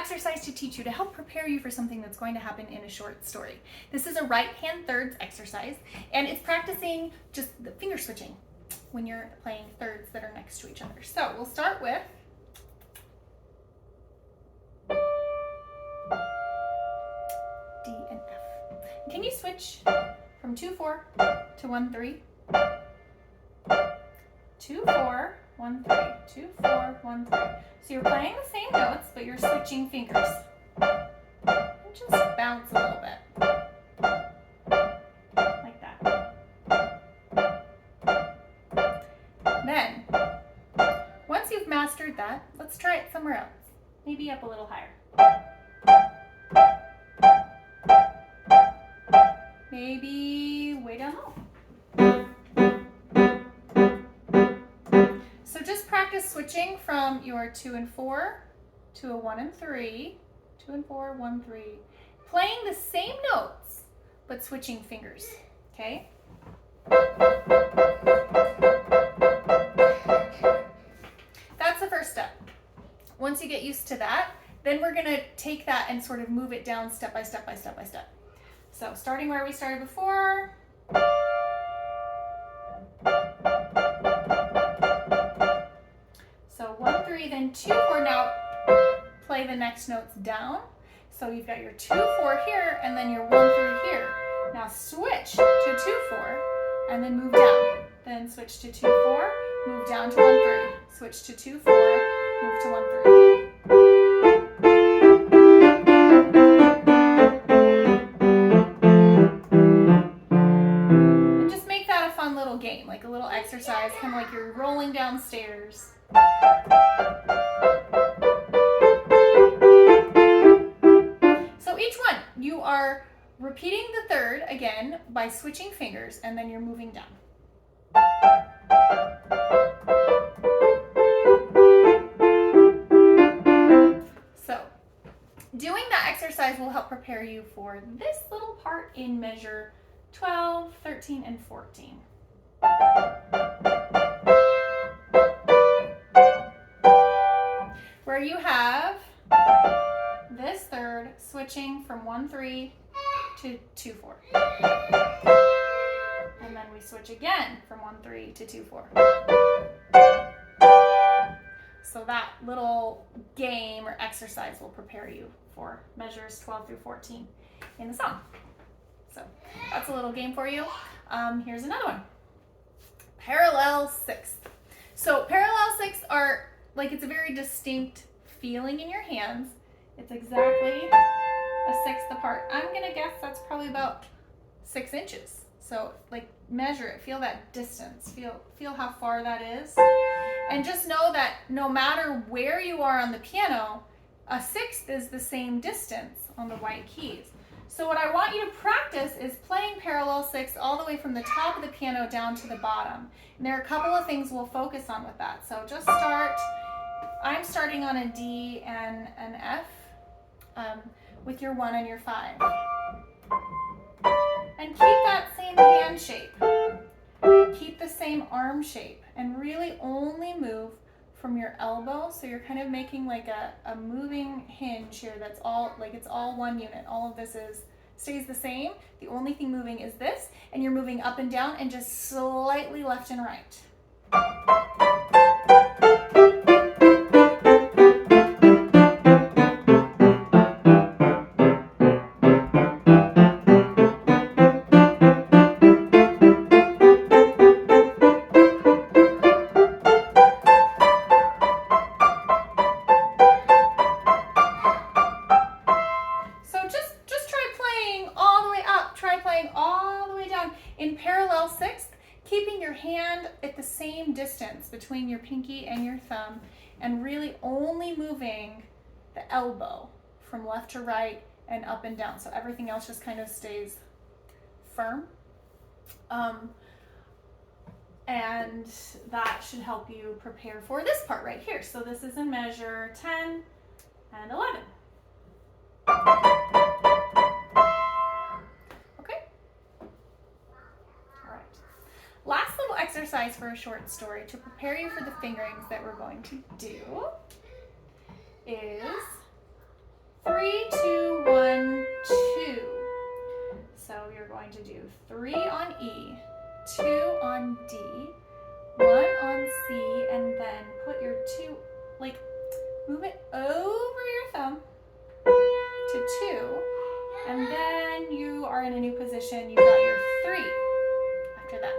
exercise to teach you to help prepare you for something that's going to happen in a short story. This is a right hand thirds exercise, and it's practicing just the finger switching when you're playing thirds that are next to each other. So we'll start with D and F. Can you switch from 2-4 to 1-3? 2-4, 1-3, 2-4, 1-3. So you're playing the same notes, but you're switching fingers. And just bounce a little bit. Like that. Then, once you've mastered that, let's try it somewhere else. Maybe up a little higher. Maybe way down low. So just practice switching from your 2 and 4 to a 1 and 3, 2 and 4, 1, 3. Playing the same notes, but switching fingers, okay? That's the first step. Once you get used to that, then we're gonna take that and sort of move it down step by step by step by step. So starting where we started before. So 1, 3, then 2, 4. Now play the next notes down. So you've got your 2, 4 here, and then your 1, 3 here. Now switch to 2, 4, and then move down. Then switch to 2, 4, move down to 1, 3. Switch to 2, 4, move to 1, 3. And just make that a fun little game, like a little exercise, kind of like you're rolling downstairs. So each one, you are repeating the third again by switching fingers, and then you're moving down. So doing that exercise will help prepare you for this little part in measure 12, 13, and 14. Where you have this third switching from 1, 3 to 2, 4. And then we switch again from 1, 3 to 2, 4. So that little game or exercise will prepare you for measures 12 through 14 in the song. So that's a little game for you. Here's another one. Parallel sixths. So parallel sixths are like, it's a very distinct feeling in your hands. It's exactly a sixth apart. I'm gonna guess that's probably about 6 inches. So like measure it, feel that distance, feel how far that is. And just know that no matter where you are on the piano, a sixth is the same distance on the white keys. So what I want you to practice is playing parallel sixths all the way from the top of the piano down to the bottom. And there are a couple of things we'll focus on with that. So just I'm starting on a D and an F with your 1 and your 5. And keep that same hand shape. Keep the same arm shape and really only move from your elbow. So you're kind of making like a moving hinge here that's all, like it's all one unit. All of this stays the same. The only thing moving is this, and you're moving up and down and just slightly left and right. Distance between your pinky and your thumb, and really only moving the elbow from left to right and up and down, so everything else just kind of stays firm. And that should help you prepare for this part right here. So this is in measure 10 and 11. Last little exercise for a short story to prepare you for the fingerings that we're going to do is Move it over your thumb to 2, and then you are in a new position. You've got your 3 after that.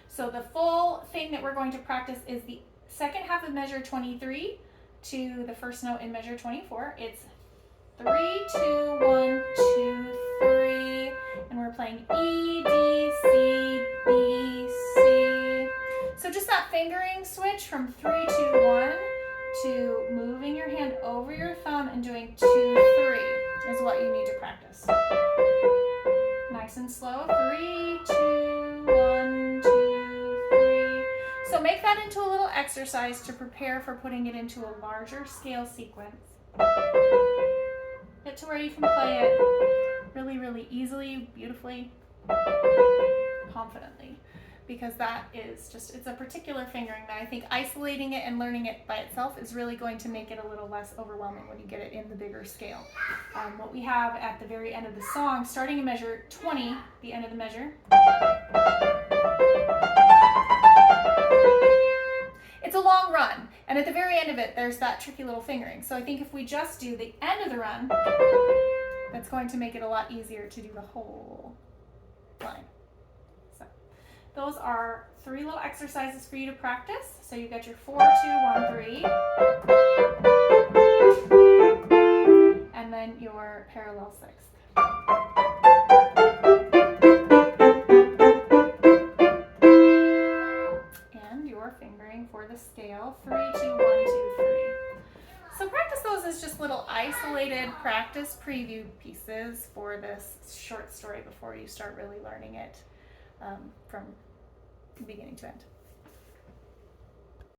So the full thing that we're going to practice is the second half of measure 23 to the first note in measure 24. It's 3, 2, 1, 2, 3, and we're playing E, D, C, B, C. So just that fingering switch from 3, 2, 1 to moving your hand over your thumb and doing 2, 3 is what you need to practice. Nice and slow. 3, 2, 1, 2, 3. So make that into a little exercise to prepare for putting it into a larger scale sequence. Get to where you can play it really, really easily, beautifully, confidently, because that is just, it's a particular fingering that I think isolating it and learning it by itself is really going to make it a little less overwhelming when you get it in the bigger scale. What we have at the very end of the song, starting in measure 20, the end of the measure, it's a long run, and at the very end of it, there's that tricky little fingering. So I think if we just do the end of the run, that's going to make it a lot easier to do the whole line. So those are 3 little exercises for you to practice. So you got your 4, 2, 1, 3, and then your parallel 6th. Fingering for the scale, 3, 2, 1, 2, 3. So practice those as just little isolated practice preview pieces for this short story before you start really learning it from beginning to end.